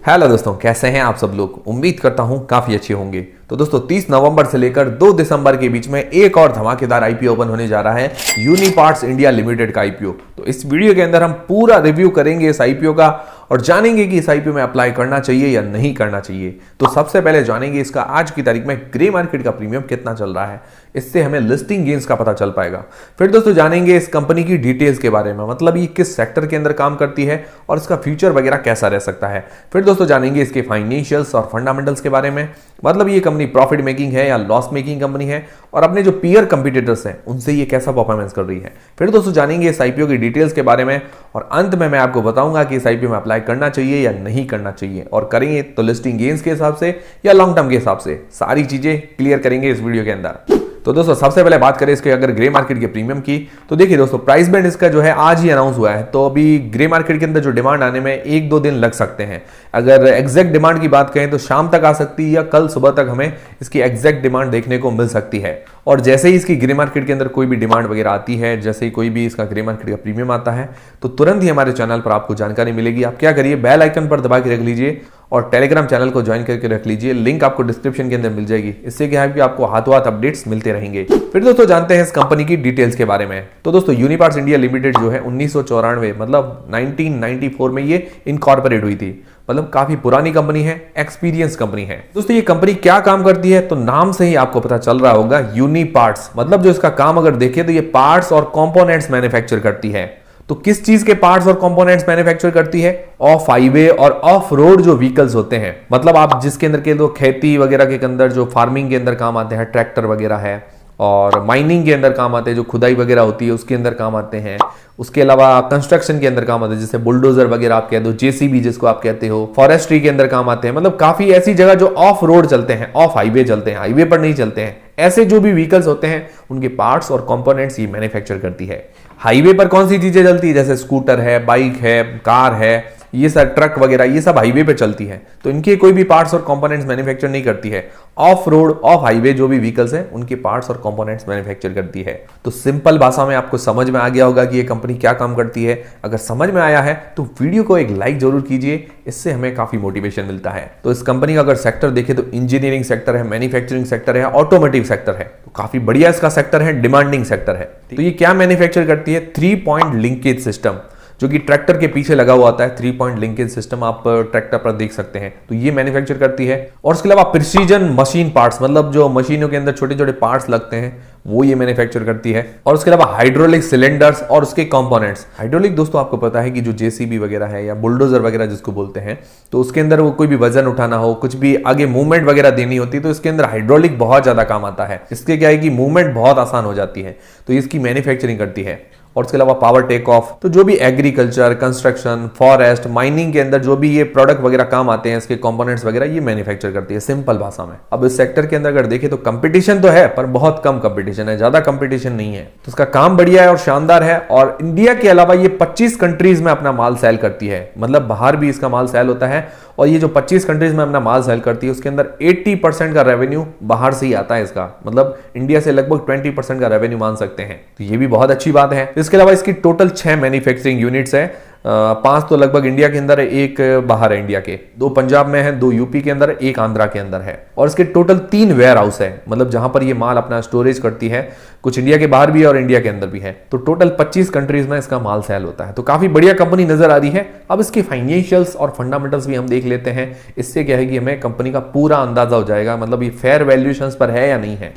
Hello दोस्तों, कैसे हैं आप सब लोग। उम्मीद करता हूं काफी अच्छे होंगे। तो दोस्तों 30 नवंबर से लेकर 2 दिसंबर के बीच में एक और धमाकेदार आईपीओ ओपन होने जा रहा है, यूनिपार्ट्स इंडिया लिमिटेड का आईपीओ। तो इस वीडियो के अंदर हम पूरा रिव्यू करेंगे इस आईपीओ का और जानेंगे कि इस आईपीओ में अप्लाई करना चाहिए या नहीं करना चाहिए। तो सबसे पहले जानेंगे इसका आज की तारीख में ग्रे मार्केट का प्रीमियम कितना चल रहा है, इससे हमें लिस्टिंग गेन्स का पता चल पाएगा। फिर दोस्तों जानेंगे इस कंपनी की डिटेल्स के बारे में, मतलब ये किस सेक्टर के अंदर काम करती है और इसका फ्यूचर वगैरह कैसा रह सकता है। फिर दोस्तों जानेंगे इसके फाइनेंशियल्स और फंडामेंटल्स के बारे में, मतलब ये कंपनी प्रॉफिट मेकिंग है या लॉस मेकिंग कंपनी है और अपने जो पीयर कंपटीटर्स हैं उनसे ये कैसा परफॉर्मेंस कर रही है। फिर दोस्तों जानेंगे इस आईपीओ की डिटेल्स के बारे में और अंत में मैं आपको बताऊंगा कि इस आईपीओ में अप्लाई करना चाहिए या नहीं करना चाहिए, और करेंगे तो लिस्टिंग गेन्स के हिसाब से या लॉन्ग टर्म के हिसाब से। सारी चीजें क्लियर करेंगे इस वीडियो के अंदर। तो दोस्तों सबसे पहले बात करें इसके अगर ग्रे मार्केट के प्रीमियम की, तो देखिए दोस्तों प्राइस बैंड इसका जो है आज ही अनाउंस हुआ है, तो अभी ग्रे मार्केट के अंदर जो डिमांड आने में 1-2 दिन लग सकते हैं। अगर एग्जैक्ट डिमांड की बात करें तो शाम तक आ सकती है या कल सुबह तक हमें इसकी एग्जैक्ट डिमांड देखने को मिल सकती है। और जैसे ही इसकी ग्रे मार्केट के अंदर कोई भी डिमांड वगैरह आती है, जैसे ही कोई भी इसका ग्रे मार्केट का प्रीमियम आता है, तो तुरंत ही हमारे चैनल पर आपको जानकारी मिलेगी। आप क्या करिए, बेल आइकन पर दबा के रख लीजिए और टेलीग्राम चैनल को ज्वाइन करके रख लीजिए। लिंक आपको डिस्क्रिप्शन के अंदर मिल जाएगी। इससे क्या है कि आपको हाथों हाथ अपडेट्स मिलते रहेंगे। फिर दोस्तों जानते हैं इस कंपनी की डिटेल्स के बारे में। तो दोस्तों यूनिपार्ट्स इंडिया लिमिटेड जो है 1994 मतलब 1994 में ये इनकॉर्पोरेट हुई थी, मतलब काफी पुरानी कंपनी है, एक्सपीरियंस कंपनी है। दोस्तों ये कंपनी क्या काम करती है, तो नाम से ही आपको पता चल रहा होगा यूनिपार्ट्स, मतलब जो इसका काम अगर देखें तो ये पार्ट्स और कंपोनेंट्स मैन्युफैक्चर करती है। तो किस चीज के पार्ट्स और कंपोनेंट्स मैन्युफैक्चर करती है? ऑफ हाईवे और ऑफ रोड जो व्हीकल्स होते हैं, मतलब आप जिसके अंदर के दो खेती वगैरह के अंदर जो फार्मिंग के अंदर काम आते हैं, ट्रैक्टर वगैरह है, और माइनिंग के अंदर काम आते हैं, जो खुदाई वगैरह होती है उसके अंदर काम आते हैं। उसके अलावा कंस्ट्रक्शन के अंदर काम आते हैं, जैसे बुलडोजर वगैरह आप कहते हो, जेसीबी जिसको आप कहते हो, फॉरेस्ट्री के अंदर काम आते हैं। मतलब काफी ऐसी जगह जो ऑफ रोड चलते हैं, ऑफ हाईवे चलते हैं, हाईवे पर नहीं चलते हैं, ऐसे जो भी व्हीकल्स होते हैं उनके पार्ट्स और कंपोनेंट्स ये मैन्युफैक्चर करती है। हाईवे पर कौन सी चीजें चलती है, जैसे स्कूटर है, बाइक है, कार है, ये सब ट्रक वगैरह ये सब हाईवे पे चलती है, तो इनके कोई भी पार्ट्स और कंपोनेंट्स मैन्युफैक्चर नहीं करती है। ऑफ रोड ऑफ हाईवे जो भी व्हीकल्स हैं उनके पार्ट्स और कंपोनेंट्स मैन्युफैक्चर करती है। तो सिंपल भाषा में आपको समझ में आ गया होगा कि ये कंपनी क्या काम करती है। अगर समझ में आया है तो वीडियो को एक लाइक जरूर कीजिए, इससे हमें काफी मोटिवेशन मिलता है। तो इस कंपनी का अगर सेक्टर देखें तो इंजीनियरिंग सेक्टर है, मैन्युफैक्चरिंग सेक्टर है, ऑटोमोटिव सेक्टर है, तो काफी बढ़िया इसका सेक्टर है, डिमांडिंग सेक्टर है। तो ये क्या मैन्युफैक्चर करती है? 3 पॉइंट लिंकेज सिस्टम, जो कि ट्रैक्टर के पीछे लगा हुआ आता है। 3 पॉइंट लिंकेज सिस्टम आप ट्रैक्टर पर देख सकते हैं, तो ये मैन्युफैक्चर करती है। और उसके अलावा प्रिसीजन मशीन पार्ट्स, मतलब जो मशीनों के अंदर छोटे छोटे पार्ट्स लगते हैं वो ये मैन्युफैक्चर करती है। और उसके अलावा हाइड्रोलिक सिलेंडर्स और उसके कंपोनेंट्स। हाइड्रोलिक दोस्तों आपको पता है कि जो जेसीबी वगैरह है या बुलडोजर वगैरह जिसको बोलते हैं, तो उसके अंदर वो कोई भी वजन उठाना हो, कुछ भी आगे मूवमेंट वगैरह देनी होती है, तो इसके अंदर हाइड्रोलिक बहुत ज्यादा काम आता है। इसके क्या है कि मूवमेंट बहुत आसान हो जाती है, तो इसकी मैन्युफैक्चरिंग करती है। और उसके अलावा पावर टेक ऑफ, तो जो भी एग्रीकल्चर, कंस्ट्रक्शन, फॉरेस्ट, माइनिंग के अंदर जो भी ये प्रोडक्ट वगैरह काम आते हैं, इसके कंपोनेंट्स वगैरह ये मैन्युफैक्चर करती है, सिंपल भाषा में। अब इस सेक्टर के अंदर अगर देखें तो कंपटीशन तो है, पर बहुत कम कंपटीशन है, ज्यादा कंपटीशन नहीं है। तो इसका काम बढ़िया है और शानदार है। और इंडिया के अलावा ये 25 कंट्रीज में अपना माल सेल करती है, मतलब बाहर भी इसका माल सेल होता है। और ये जो 25 कंट्रीज में अपना माल सेल करती है उसके अंदर 80% का रेवेन्यू बाहर से ही आता है इसका, मतलब इंडिया से लगभग 20% का रेवेन्यू मान सकते हैं, तो ये भी बहुत अच्छी बात है। इसके अलावा इसकी टोटल 6 मैन्युफैक्चरिंग यूनिट्स है, 5 तो लगभग इंडिया के अंदर है, 1 बाहर है इंडिया के, 2 पंजाब में है, 2 यूपी के अंदर, 1 आंध्रा के अंदर है। और इसके टोटल 3 वेयर हाउस है, मतलब जहां पर ये माल अपना स्टोरेज करती है, कुछ इंडिया के बाहर भी है और इंडिया के अंदर भी है। तो टोटल 25 कंट्रीज में इसका माल सेल होता है, तो काफी बढ़िया कंपनी नजर आ रही है। अब इसके फाइनेंशियल्स और फंडामेंटल्स भी हम देख लेते हैं, इससे क्या है कि हमें कंपनी का पूरा अंदाजा हो जाएगा, मतलब ये फेयर वैल्यूएशंस पर है या नहीं है।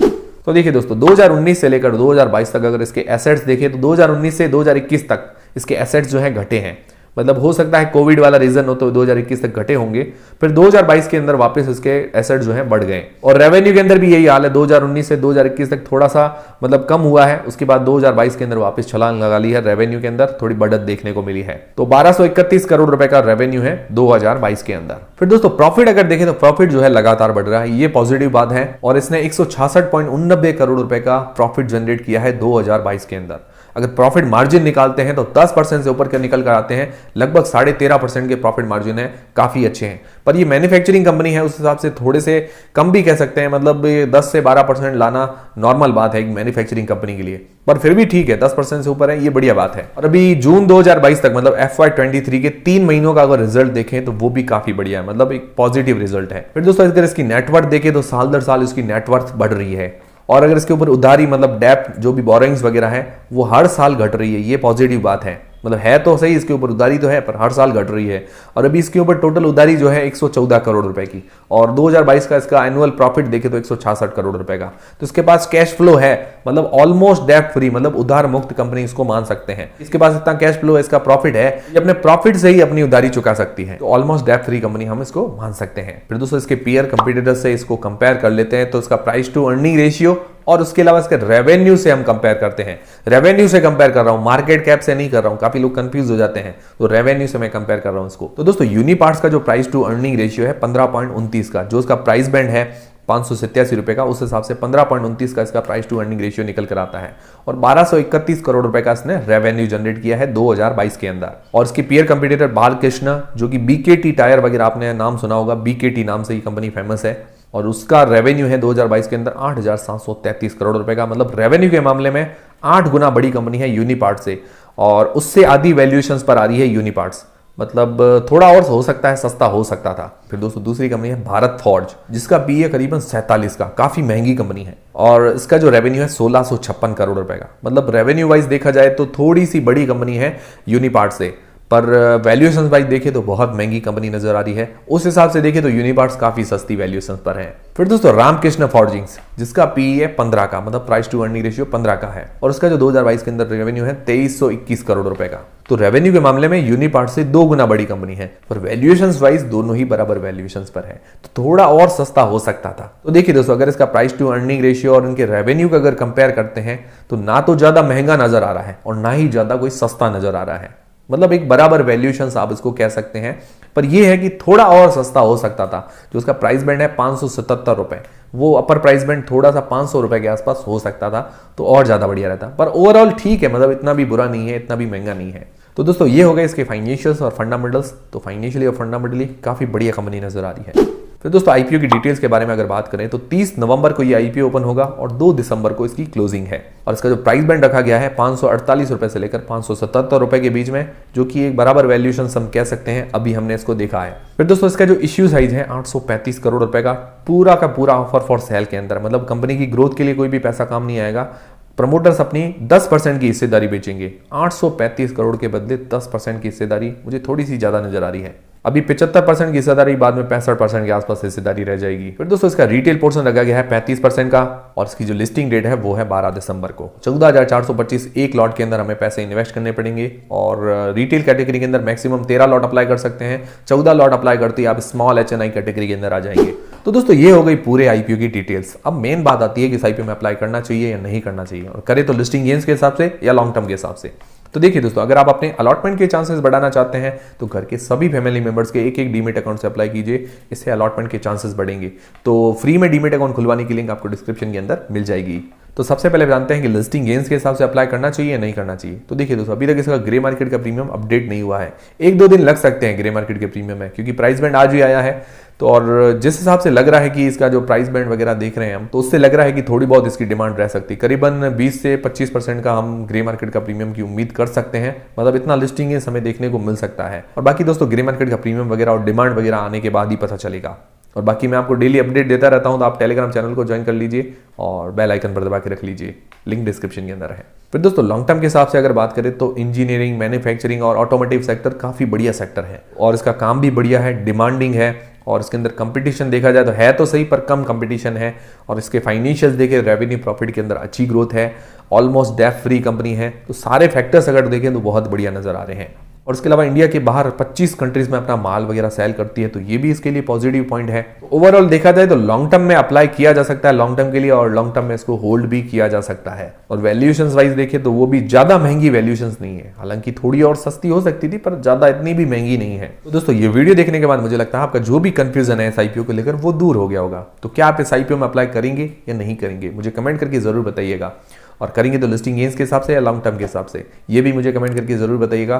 तो देखिए दोस्तों 2019 से लेकर 2022 तक अगर इसके एसेट्स देखें तो 2019 से 2021 तक इसके एसेट्स जो है घटे हैं, मतलब हो सकता है कोविड वाला रीजन हो तो 2021 तक घटे होंगे, फिर 2022 के अंदर वापस इसके एसेट जो है बढ़ गए। और रेवेन्यू के अंदर भी यही हाल है, 2019 से 2021 तक थोड़ा सा मतलब कम हुआ है, उसके बाद 2022 के अंदर वापस छलांग लगा ली है, रेवेन्यू के अंदर थोड़ी बढ़त देखने को मिली है। तो 1231 करोड़ रुपए का रेवेन्यू है 2022 के अंदर। फिर दोस्तों प्रॉफिट अगर देखें तो प्रॉफिट जो है लगातार बढ़ रहा है, ये पॉजिटिव बात है। और इसने 166.89 करोड़ रुपए का प्रॉफिट जनरेट किया है 2022 के अंदर, अगर प्रॉफिट मार्जिन निकालते हैं तो 10% से ऊपर के निकल कर आते हैं, लगभग 13.5% के प्रॉफिट मार्जिन है, काफी अच्छे हैं। पर ये मैन्युफैक्चरिंग कंपनी है, उस हिसाब से थोड़े से कम भी कह सकते हैं, मतलब 10 से 12% लाना नॉर्मल बात है एक मैन्युफैक्चरिंग कंपनी के लिए, पर फिर भी ठीक है, 10% से ऊपर है, ये बढ़िया बात है। और अभी जून 2022 तक मतलब FY23 के 3 महीनों का अगर रिजल्ट देखें तो वो भी काफी बढ़िया है, मतलब एक पॉजिटिव रिजल्ट है। फिर दोस्तों अगर इसकी नेटवर्थ देखें तो साल दर साल इसकी नेटवर्थ बढ़ रही है, और अगर इसके ऊपर उधारी मतलब डेप्थ जो भी बोरोइंग्स वगैरह है वो हर साल घट रही है, ये पॉजिटिव बात है। मतलब है तो सही, इसके ऊपर उधारी तो है पर हर साल घट रही है। और अभी इसके ऊपर टोटल उधारी जो है 114 करोड़ रुपए की, और 2022 का इसका एनुअल प्रॉफिट देखे तो 166 करोड़ रुपए का। तो इसके पास कैश फ्लो है, मतलब ऑलमोस्ट डेब्ट फ्री, मतलब उधार मुक्त कंपनी इसको मान सकते हैं। इसके पास इतना कैश फ्लो है, इसका प्रॉफिट है, ये अपने प्रॉफिट से ही अपनी उधारी चुका सकती है, तो ऑलमोस्ट डेब्ट फ्री कंपनी हम इसको मान सकते हैं। फिर दोस्तों इसके पीयर कंपीटिटर से इसको कंपेयर कर लेते हैं, तो इसका प्राइस टू अर्निंग रेशियो और उसके अलावा इसके रेवेन्यू से हम कंपेयर करते हैं। रेवेन्यू से कंपेयर कर रहा हूं, मार्केट कैप से नहीं कर रहा हूं, काफी लोग कंफ्यूज हो जाते हैं, तो रेवेन्यू से मैं कंपेयर कर रहा हूं इसको। तो दोस्तों यूनिपार्ट्स का जो प्राइस टू अर्निंग रेशियो है 15.29 का, जो इसका प्राइस बैंड है 587 रुपए का, उस हिसाब से 15.29 का इसका प्राइस टू अर्निंग रेशियो निकल कर आता है, और 1231 करोड़ रुपए का इसने रेवेन्यू जनरेट किया है 2022 के अंदर। और इसकी पीयर कंपीटिटर बालकृष्ण, जो कि बीकेटी टायर वगैरह आपने नाम सुना होगा, बीकेटी नाम से ही कंपनी फेमस है, और उसका रेवेन्यू है 2022 के अंदर 8,733 करोड़ रुपए का। मतलब रेवेन्यू के मामले में 8 गुना बड़ी कंपनी है यूनिपार्ट्स से, और उससे आधी वैल्यूएशंस पर आ रही है यूनिपार्ट्स, मतलब थोड़ा और हो सकता है, सस्ता हो सकता था। फिर दोस्तों दूसरी कंपनी है भारत फॉर्ज, जिसका पी है करीबन 47 का, काफी महंगी कंपनी है, और इसका जो रेवेन्यू है 1656 करोड़ रुपए का। मतलब रेवेन्यू वाइज देखा जाए तो थोड़ी सी बड़ी कंपनी है यूनिपार्ट से, पर वैल्यूएशन वाइज देखे तो बहुत महंगी कंपनी नजर आ रही है। उस हिसाब से देखे तो यूनिपार्ट्स काफी सस्ती वैल्यूएशन पर है। फिर दोस्तों रामकृष्ण फॉर्जिंग्स, जिसका पी है 15 का, मतलब प्राइस टू अर्निंग रेशियो 15 का है, और उसका जो 2022 के अंदर रेवेन्यू है 2321 करोड़ रुपए का। तो रेवेन्यू के मामले में यूनिपार्ट से 2 गुना बड़ी कंपनी है, पर वैल्यूएशन वाइज दोनों ही बराबर वैल्यूएशन पर है, तो थोड़ा और सस्ता हो सकता था। तो देखिए दोस्तों, अगर इसका प्राइस टू अर्निंग रेशियो और इनके रेवेन्यू का अगर कंपेयर करते हैं तो ना तो ज्यादा महंगा नजर आ रहा है और ना ही ज्यादा कोई सस्ता नजर आ रहा है, मतलब एक बराबर वैल्यूएशंस आप इसको कह सकते हैं। पर यह है कि थोड़ा और सस्ता हो सकता था। जो उसका प्राइस बैंड है 577 रुपए, वो अपर प्राइस बैंड थोड़ा सा 500 रुपए के आसपास हो सकता था, तो और ज्यादा बढ़िया रहता। पर ओवरऑल ठीक है, मतलब इतना भी बुरा नहीं है, इतना भी महंगा नहीं है। तो दोस्तों ये हो गए इसके फाइनेंशियल्स और फंडामेंटल्स। तो फाइनेंशियली और फंडामेंटली काफी बढ़िया कंपनी नजर आ रही है। फिर दोस्तों आईपीओ की डिटेल्स के बारे में अगर बात करें तो 30 नवंबर को ये आईपीओ ओपन होगा और 2 दिसंबर को इसकी क्लोजिंग है, और इसका जो प्राइस बैंड रखा गया है 548 रुपए से लेकर 577 रुपए के बीच में, जो कि एक बराबर वैल्यूएशन हम कह सकते हैं, अभी हमने इसको देखा है। फिर दोस्तों इसका जो इश्यू साइज है 835 करोड़ रुपए का, पूरा का पूरा ऑफर फॉर सेल के अंदर, मतलब कंपनी की ग्रोथ के लिए कोई भी पैसा काम नहीं आएगा। प्रमोटर्स अपनी 10% की हिस्सेदारी बेचेंगे। 835 करोड़ के बदले 10% की हिस्सेदारी मुझे थोड़ी सी ज्यादा नजर आ रही है। अभी 75% की हिस्सेदारी, बाद में 65% के आसपास हिस्सेदारी रह जाएगी। फिर दोस्तों इसका रिटेल पोर्शन रखा गया है 35% का, और इसकी जो लिस्टिंग डेट है वो है 12 दिसंबर को। 14,425 एक लॉट के अंदर हमें पैसे इन्वेस्ट करने पड़ेंगे, और रिटेल कैटेगरी के अंदर मैक्सिमम 13 लॉट अप्लाई कर सकते हैं। 14 लॉट अप्लाई करते ही आप स्मॉल HNI कैटेगरी के अंदर आ जाएंगे। तो दोस्तों ये हो गई पूरे आईपीओ की डिटेल्स। अब मेन बात आती है कि इस आईपीओ में अप्लाई करना चाहिए या नहीं करना चाहिए, और करे तो लिस्टिंग गेन्स के हिसाब से या लॉन्ग टर्म के हिसाब से। तो देखिए दोस्तों, अगर आप अपने अलॉटमेंट के चांसेस बढ़ाना चाहते हैं तो घर के सभी फैमिली मेंबर्स के एक डीमेट अकाउंट से अप्लाई कीजिए, इससे अलॉटमेंट के चांसेस बढ़ेंगे। तो फ्री में डीमेट अकाउंट खुलवाने की लिंक आपको डिस्क्रिप्शन के अंदर मिल जाएगी। तो सबसे पहले जानते हैं कि लिस्टिंग गेन्स के हिसाब से अप्लाई करना चाहिए या नहीं करना चाहिए। तो देखिए दोस्तों, अभी तक इसका ग्रे मार्केट का प्रीमियम अपडेट नहीं हुआ है, 1-2 दिन लग सकते हैं ग्रे मार्केट के प्रीमियम में, क्योंकि प्राइस बैंड आज ही आया है। तो और जिस हिसाब से लग रहा है कि इसका जो प्राइस बैंड वगैरह देख रहे हैं हम, तो उससे लग रहा है कि थोड़ी बहुत इसकी डिमांड रह सकती है। करीबन 20 से 25% का हम ग्रे मार्केट का प्रीमियम की उम्मीद कर सकते हैं, मतलब इतना लिस्टिंग है हमें देखने को मिल सकता है। और बाकी दोस्तों ग्रे मार्केट का प्रीमियम वगैरह और डिमांड वगैरह आने के बाद ही पता चलेगा। और बाकी मैं आपको डेली अपडेट देता रहता हूं, तो आप टेलीग्राम चैनल को ज्वाइन कर लीजिए और बेल आइकन पर दबा के रख लीजिए, लिंक डिस्क्रिप्शन के अंदर है। फिर दोस्तों लॉन्ग टर्म के हिसाब से अगर बात करें तो इंजीनियरिंग, मैन्युफैक्चरिंग और ऑटोमोटिव सेक्टर काफी बढ़िया सेक्टर है, और इसका काम भी बढ़िया है, डिमांडिंग है, और इसके अंदर कंपटीशन देखा जाए तो है तो सही पर कम कंपटीशन है। और इसके फाइनेंशियल्स देखें, रेवेन्यू प्रॉफिट के अंदर अच्छी ग्रोथ है, ऑलमोस्ट डेट फ्री कंपनी है। तो सारे फैक्टर्स अगर देखें तो बहुत बढ़िया नजर आ रहे हैं। और इसके अलावा इंडिया के बाहर 25 कंट्रीज में अपना माल वगैरह सेल करती है, तो ये भी इसके लिए पॉजिटिव पॉइंट है। ओवरऑल देखा जाए तो लॉन्ग टर्म में अप्लाई किया जा सकता है लॉन्ग टर्म के लिए, और लॉन्ग टर्म में इसको होल्ड भी किया जा सकता है। और वैल्यूएशंस वाइज देखें तो वो भी ज्यादा महंगी वैल्यूएशंस नहीं है, हालांकि थोड़ी और सस्ती हो सकती थी पर ज्यादा इतनी भी महंगी नहीं है। तो दोस्तों ये वीडियो देखने के बाद मुझे लगता है आपका जो भी कंफ्यूजन है इस आईपीओ को लेकर वो दूर हो गया होगा। तो क्या आप इस आईपीओ में अप्लाई करेंगे या नहीं करेंगे, मुझे कमेंट करके जरूर बताइएगा। और करेंगे तो लिस्टिंग गेंस के हिसाब से या लॉन्ग टर्म के हिसाब से, ये भी मुझे कमेंट करके ज़रूर बताइएगा।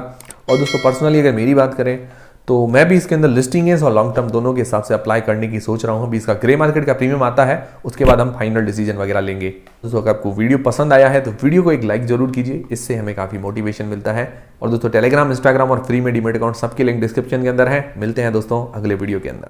और दोस्तों पर्सनली अगर मेरी बात करें तो मैं भी इसके अंदर लिस्टिंग गेंस और लॉन्ग टर्म दोनों के हिसाब से अप्लाई करने की सोच रहा हूँ। अभी इसका ग्रे मार्केट का प्रीमियम आता है, उसके बाद हम फाइनल डिसीजन वगैरह लेंगे। दोस्तों अगर आपको वीडियो पसंद आया है तो वीडियो को एक लाइक जरूर कीजिए, इससे हमें काफ़ी मोटिवेशन मिलता है। और दोस्तों टेलीग्राम, इंस्टाग्राम और फ्री में डीमेट अकाउंट सबके लिंक डिस्क्रिप्शन के अंदर है। मिलते हैं दोस्तों अगले वीडियो के अंदर।